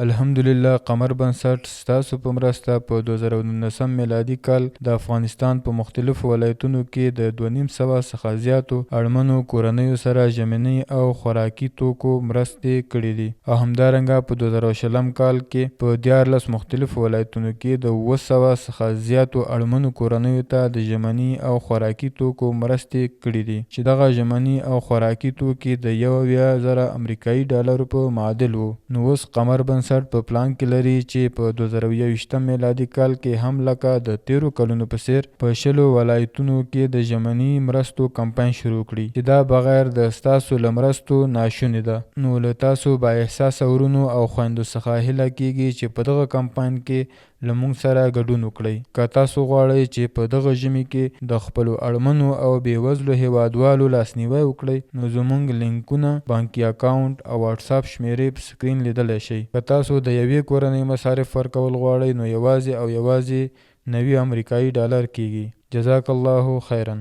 الحمدلله قمر بنسټ ستاسو په مرسته په 2019 میلادي کال د افغانستان په مختلفو ولایتونو کې د 2.5 څخه زیاتو اړمنو کورنیو سره ژمني او خوراکي توکو مرستې کړي دي او همدارنګه په 2020 کال کې په 14 مختلفو ولایتونو کې د 700 څخه زیاتو اړمنو کورنیو ته د ژمني او خوراکي توکو مرستې کړي دي چې دغه ژمني او خوراکي توکي د 1,000 امریکایي ډالرو په معادل وو. نو اوس قمر بنسټ په پلان کې لري چې په 2021 میلادي کال کې هم لکه د تیرو کلونو په څیر په 10 ولایتونو کې د ژمني مرستو کمپاین شروع کړي چې دا بغیر د ستاسو له مرستو ناشونې ده. نو له تاسو با احساسه ورونو او خویندو څخه هیله کیږي چې په دغه کمپاین کې له موږ سره ګډون وکړئ. که تاسو غواړئ چې په دغه ژمي کې د خپلو اړمنو او بېوزلو هیوادوالو لاسنیوی وکړئ نو زمونږ لینکونه، بانکي اکاونټ او واټساپ شمیرې په سکرین لیدلی شئ. که تاسو د یوې کورنۍ مصارف ورکول غواړئ نو یوازې 90 امریکایي ډالر کیږي. جزاک الله خیرا.